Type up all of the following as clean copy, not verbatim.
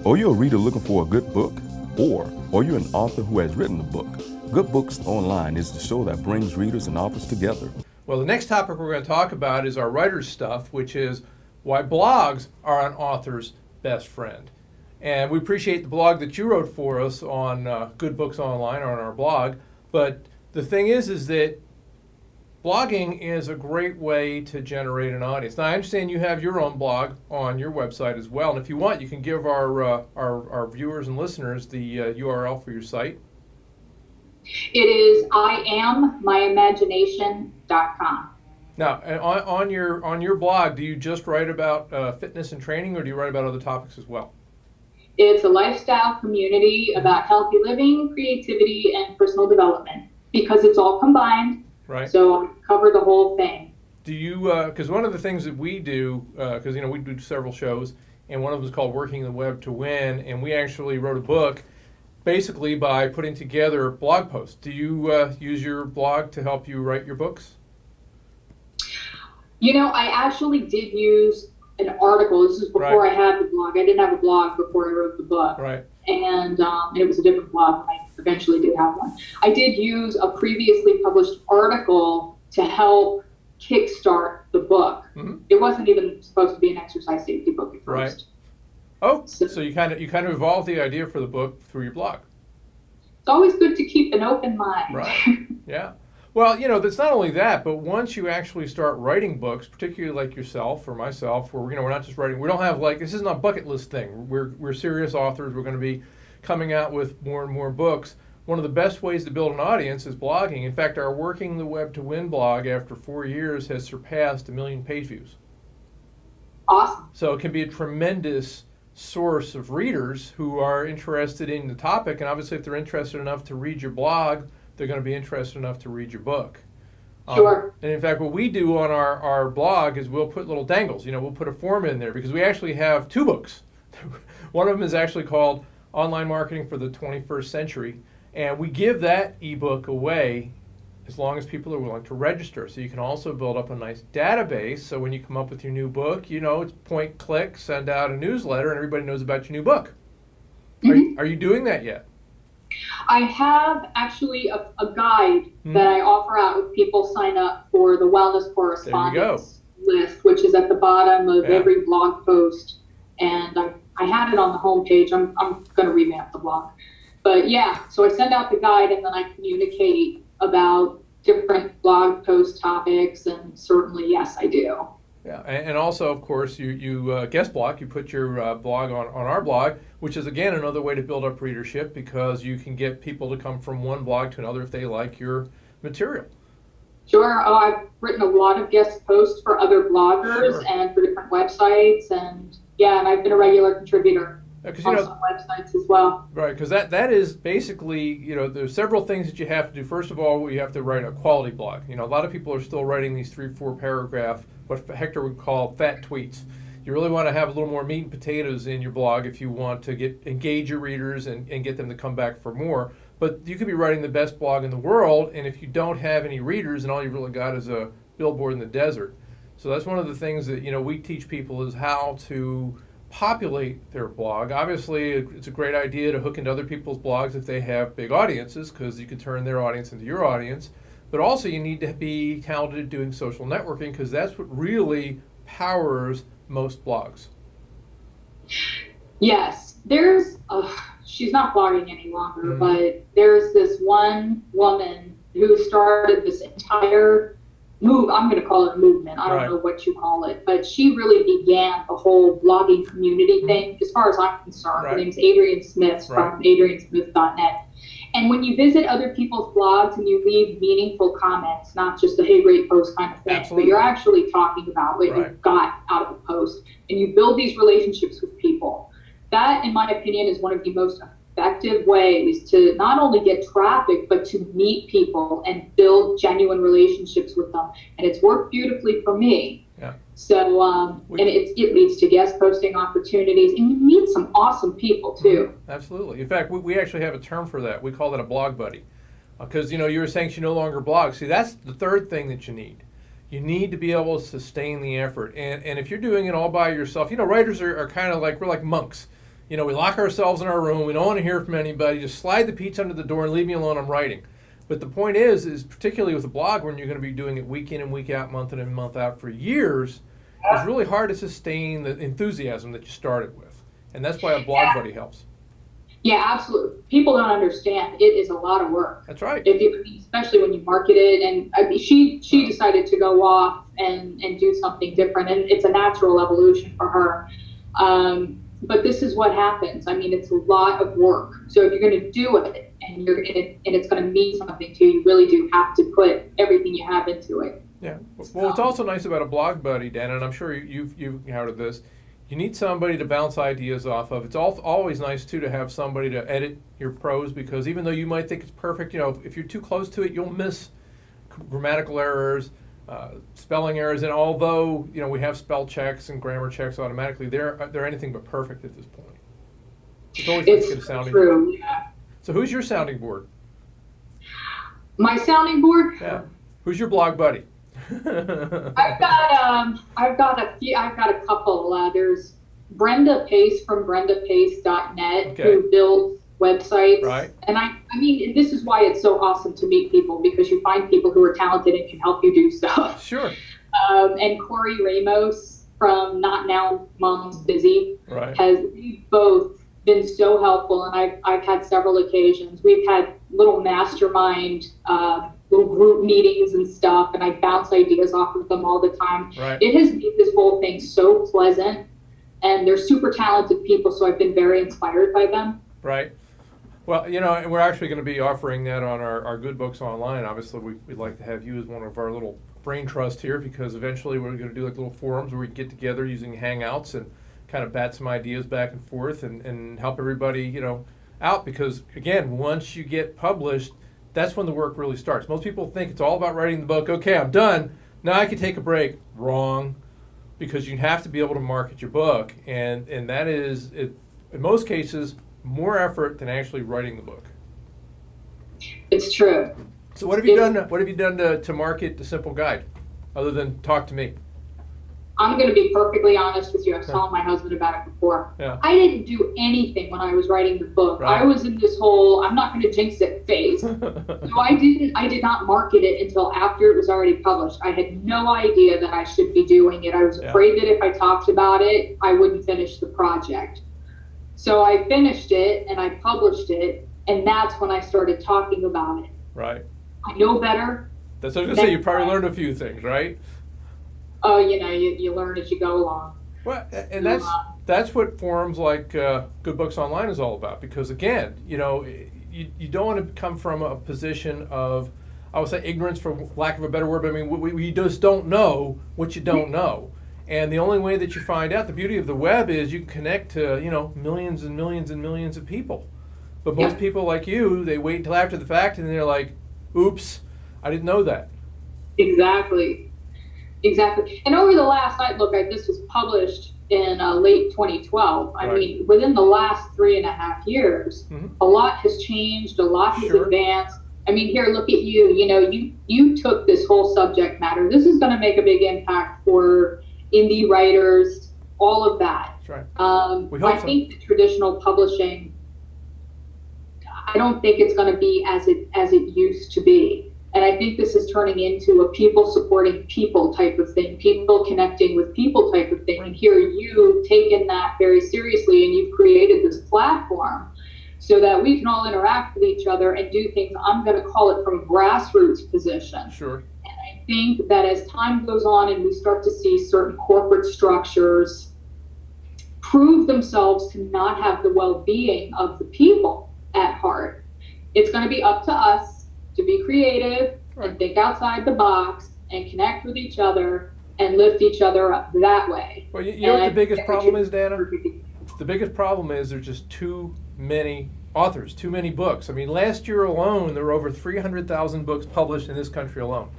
Are you a reader looking for a good book? Or are you an author who has written a book? Good Books Online is the show that brings readers and authors together. Well, the next topic we're going to talk about is our writer's stuff, which is why blogs are an author's best friend. And we appreciate the blog that you wrote for us on Good Books Online or on our blog. But the thing is that blogging is a great way to generate an audience. Now, I understand you have your own blog on your website as well. And if you want, you can give our viewers and listeners the URL for your site. It is IamMyImagination.com. Now, on your blog, do you just write about fitness and training, or do you write about other topics as well? It's a lifestyle community about healthy living, creativity, and personal development, because it's all combined. Right. So I cover the whole thing. Do you, because one of the things that we do, because we do several shows, and one of them is called Working the Web to Win, and we actually wrote a book basically by putting together blog posts. Do you use your blog to help you write your books? I actually did use an article. This is before I had the blog. I didn't have a blog before I wrote the book. Right. And it was a different blog. I eventually did have one. I did use a previously published article to help kickstart the book. Mm-hmm. It wasn't even supposed to be an exercise safety book at first. Right. Oh, so you kind of evolved the idea for the book through your blog. It's always good to keep an open mind. Right. Yeah. Well, it's not only that, but once you actually start writing books, particularly like yourself or myself, where we're not just writing. We don't have this isn't a bucket list thing. We're serious authors. We're going to be coming out with more and more books. One of the best ways to build an audience is blogging. In fact, our Working the Web to Win blog, after 4 years, has surpassed 1 million page views. Awesome. So it can be a tremendous source of readers who are interested in the topic, and obviously if they're interested enough to read your blog, they're going to be interested enough to read your book. Sure. And in fact, what we do on our blog is we'll put little dangles. We'll put a form in there because we actually have 2 books. One of them is actually called Online Marketing for the 21st Century, and we give that ebook away as long as people are willing to register. So you can also build up a nice database. So when you come up with your new book, it's point, click, send out a newsletter, and everybody knows about your new book. Mm-hmm. Are you doing that yet? I have actually a guide that I offer out if people sign up for the Wellness Correspondence list, which is at the bottom of every blog post. And I had it on the homepage. I'm going to revamp the blog. But so I send out the guide, and then I communicate about different blog post topics, and certainly, yes, I do. Yeah, and also, of course, you guest blog. You put your blog on our blog, which is, again, another way to build up readership because you can get people to come from one blog to another if they like your material. Sure. Oh, I've written a lot of guest posts for other bloggers and for different websites, and I've been a regular contributor. On some websites as well. Right, because that is basically, there's several things that you have to do. First of all, you have to write a quality blog. A lot of people are still writing these 3-4 paragraph, what Hector would call fat tweets. You really want to have a little more meat and potatoes in your blog if you want to engage your readers and get them to come back for more. But you could be writing the best blog in the world, and if you don't have any readers, and all you've really got is a billboard in the desert. So that's one of the things that, we teach people is how to populate their blog. Obviously, it's a great idea to hook into other people's blogs if they have big audiences, because you can turn their audience into your audience. But also, you need to be talented at doing social networking, because that's what really powers most blogs. Yes, there's she's not blogging any longer, but there's this one woman who started this entire I'm going to call it a movement. I don't know what you call it, but she really began the whole blogging community thing, as far as I'm concerned. Her name's Adrienne Smith from adriennesmith.net. And when you visit other people's blogs and you leave meaningful comments, not just a hey, great post kind of thing, but you're actually talking about what you got out of the post, and you build these relationships with people. That, in my opinion, is one of the most effective ways to not only get traffic, but to meet people and build genuine relationships with them. And it's worked beautifully for me. Yeah. So, and it leads to guest posting opportunities, and you meet some awesome people too. Absolutely. In fact, we actually have a term for that. We call it a blog buddy. Because, you were saying she no longer blogs. See, that's the third thing that you need. You need to be able to sustain the effort. And if you're doing it all by yourself, writers are kind of like, we're like monks. You know, we lock ourselves in our room. We don't want to hear from anybody. Just slide the pizza under the door and leave me alone. I'm writing. But the point is particularly with a blog, when you're going to be doing it week in and week out, month in and month out for years, it's really hard to sustain the enthusiasm that you started with. And that's why a blog buddy helps. Yeah, absolutely. People don't understand. It is a lot of work. That's right. Especially when you market it. And I mean, she decided to go off and do something different, and it's a natural evolution for her. But this is what happens. I mean, it's a lot of work. So if you're going to do it and it's going to mean something to you, you really do have to put everything you have into it. Yeah. Well, what's also nice about a blog buddy, Dan, and I'm sure you've encountered this, you need somebody to bounce ideas off of. It's always nice, too, to have somebody to edit your prose, because even though you might think it's perfect, you know, if you're too close to it, you'll miss grammatical errors, spelling errors. And although, you know, we have spell checks and grammar checks automatically, they're anything but perfect at this point. It's always nice to get a sounding board. True, yeah. So who's your sounding board? My sounding board? Yeah. Who's your blog buddy? I've got a couple. There's Brenda Pace from BrendaPace.net, Okay. who builds websites. Right. And I mean, this is why it's so awesome to meet people, because you find people who are talented and can help you do stuff. Sure. And Corey Ramos from Not Now, Mom's Busy, Right. we've both been so helpful, and I've had several occasions. We've had little mastermind, little group meetings and stuff, and I bounce ideas off of them all the time. Right. It has made this whole thing so pleasant, and they're super talented people, so I've been very inspired by them. Right. Well, you know, and we're actually going to be offering that on our Good Books Online. Obviously, we'd like to have you as one of our little brain trust here, because eventually we're going to do like little forums where we get together using Hangouts and kind of bat some ideas back and forth and help everybody, you know, out. Because, again, once you get published, that's when the work really starts. Most people think it's all about writing the book. Okay, I'm done. Now I can take a break. Wrong. Because you have to be able to market your book. And that is, in most cases, more effort than actually writing the book. It's true. So what have you done? What have you done to market the Simple Guide, other than talk to me? I'm going to be perfectly honest with you. I was telling my husband about it before. Yeah. I didn't do anything when I was writing the book. Right. I was in this whole I'm not going to jinx it phase. So I did not market it until after it was already published. I had no idea that I should be doing it. I was afraid that if I talked about it, I wouldn't finish the project. So I finished it and I published it, and that's when I started talking about it. Right. I know better. That's what I was going to say. You probably learned a few things, right? Oh, you learn as you go along. Well, and that's what forums like Good Books Online is all about. Because again, you know, you don't want to come from a position of, I would say, ignorance, for lack of a better word. But I mean, we just don't know what you don't know. And the only way that you find out, the beauty of the web is you can connect to, you know, millions and millions and millions of people. But most people like you, they wait until after the fact and they're like, oops, I didn't know that. Exactly. And over the last this was published in late 2012. I mean, within the last 3.5 years, a lot has changed, a lot has advanced. I mean, here, look at you. You know, you took this whole subject matter. This is going to make a big impact for indie writers, all of that. That's right. I think the traditional publishing, I don't think it's going to be as it used to be. And I think this is turning into a people supporting people type of thing, people connecting with people type of thing. And here you've taken that very seriously, and you've created this platform so that we can all interact with each other and do things, I'm going to call it, from a grassroots position. Sure. And I think that as time goes on and we start to see certain corporate structures prove themselves to not have the well-being of the people at heart, it's going to be up to us to be creative and think outside the box and connect with each other and lift each other up that way. Well, you know what the biggest problem is, Dana? The biggest problem is there's just too many authors, too many books. I mean, last year alone, there were over 300,000 books published in this country alone.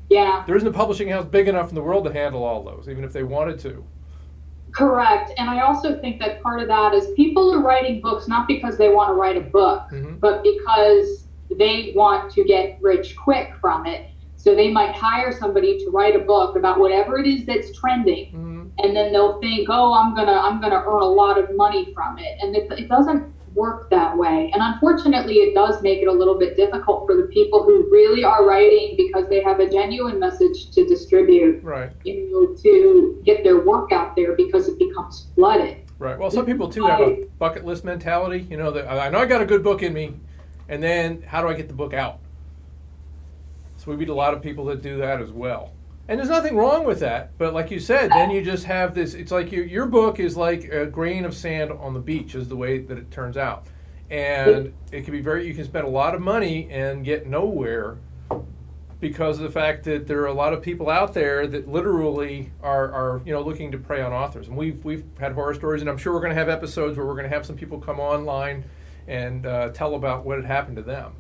Yeah. There isn't a publishing house big enough in the world to handle all those, even if they wanted to. Correct. And I also think that part of that is people are writing books not because they want to write a book, but because they want to get rich quick from it. So they might hire somebody to write a book about whatever it is that's trending, and then they'll think, oh, I'm gonna earn a lot of money from it, and it doesn't work that way. And unfortunately, it does make it a little bit difficult for the people who really are writing because they have a genuine message to distribute, Right. To get their work out there, because it becomes flooded. Right. Well, some people too have a bucket list mentality. That I know I got a good book in me, and then how do I get the book out? So we meet a lot of people that do that as well. And there's nothing wrong with that, but like you said, then you just have this. It's like your book is like a grain of sand on the beach, is the way that it turns out, and it can be you can spend a lot of money and get nowhere because of the fact that there are a lot of people out there that literally are looking to prey on authors. And we've had horror stories, and I'm sure we're going to have episodes where we're going to have some people come online and tell about what had happened to them.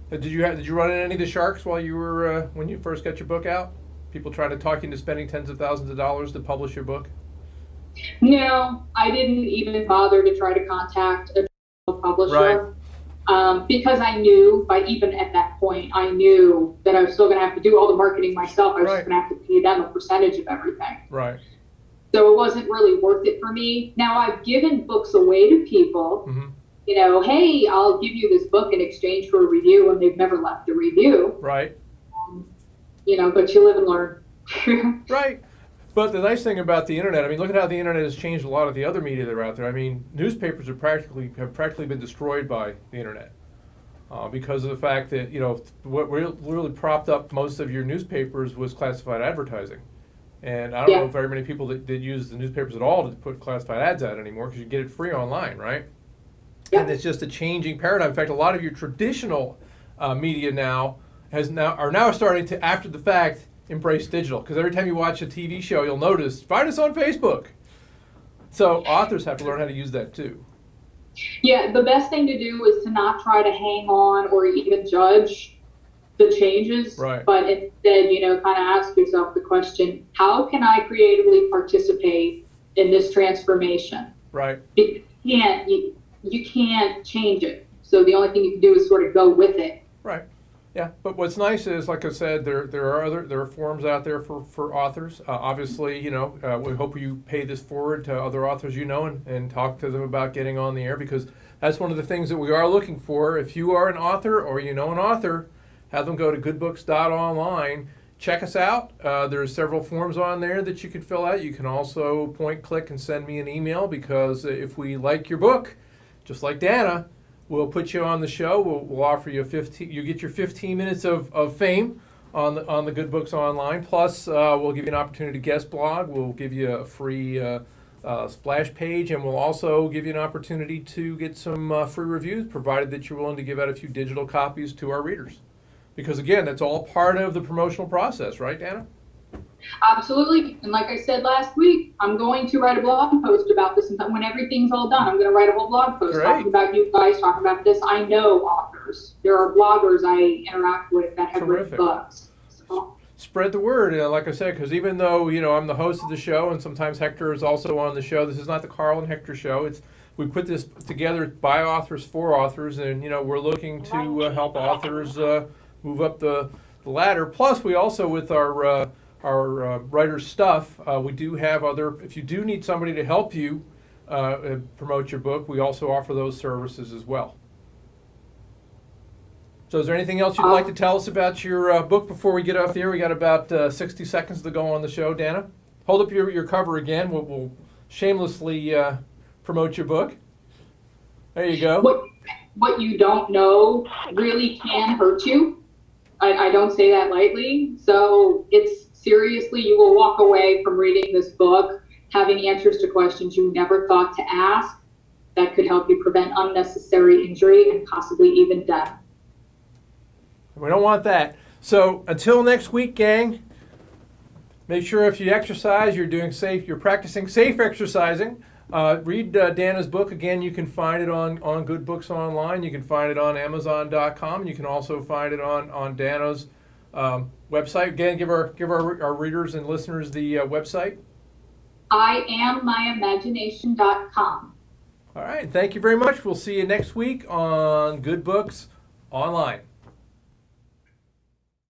Did you run into any of the sharks while you were when you first got your book out? People trying to talk you into spending tens of thousands of dollars to publish your book? No, I didn't even bother to try to contact a publisher. Right. Because I knew, even at that point, I knew that I was still going to have to do all the marketing myself. I was just going to have to pay them a percentage of everything. Right. So it wasn't really worth it for me. Now, I've given books away to people. Mm-hmm. Hey, I'll give you this book in exchange for a review, and they've never left a review. Right. But you live and learn. Right. But the nice thing about the internet, look at how the internet has changed a lot of the other media that are out there. Newspapers have practically been destroyed by the internet because of the fact that, what really propped up most of your newspapers was classified advertising. And I don't know very many people that use the newspapers at all to put classified ads out anymore, because you get it free online, right? Yeah. And it's just a changing paradigm. In fact, a lot of your traditional media now are now starting to, after the fact, embrace digital, because every time you watch a TV show, you'll notice, find us on Facebook. So authors have to learn how to use that too. Yeah, the best thing to do is to not try to hang on or even judge the changes, right. But instead, kind of ask yourself the question, how can I creatively participate in this transformation? Right. You can't change it. So the only thing you can do is sort of go with it. Right. Yeah, but what's nice is, like I said, there are forums out there for authors. Obviously, we hope you pay this forward to other authors and talk to them about getting on the air, because that's one of the things that we are looking for. If you are an author or an author, have them go to goodbooks.online. Check us out. There's several forms on there that you can fill out. You can also point, click, and send me an email, because if we like your book, just like Dana, we'll put you on the show. We'll offer you you get your 15 minutes of fame on the Good Books Online. Plus, we'll give you an opportunity to guest blog. We'll give you a free splash page, and we'll also give you an opportunity to get some free reviews, provided that you're willing to give out a few digital copies to our readers. Because again, that's all part of the promotional process, right, Dana? Absolutely. And like I said last week, I'm going to write a blog post about this. And when everything's all done, I'm going to write a whole blog post talking about you guys, talking about this. I know authors. There are bloggers I interact with that have written books. So. Spread the word, like I said, because even though, I'm the host of the show, and sometimes Hector is also on the show, this is not the Carl and Hector show. We put this together by authors for authors, and, we're looking to help authors move up the ladder. Plus, we also, with our writer's stuff, we do have if you do need somebody to help you promote your book, we also offer those services as well. So is there anything else you'd like to tell us about your book before we get off the air? We got about 60 seconds to go on the show. Dana, hold up your cover again. We'll shamelessly promote your book. There you go. What you don't know really can hurt you. I don't say that lightly. So seriously, you will walk away from reading this book having answers to questions you never thought to ask that could help you prevent unnecessary injury and possibly even death. We don't want that. So until next week, gang, make sure if you exercise, you're practicing safe exercising. Read Dana's book. Again, you can find it on Good Books Online. You can find it on Amazon.com. You can also find it on Dana's website. Again, give our readers and listeners the website. IamMyImagination.com. All right. Thank you very much. We'll see you next week on Good Books Online.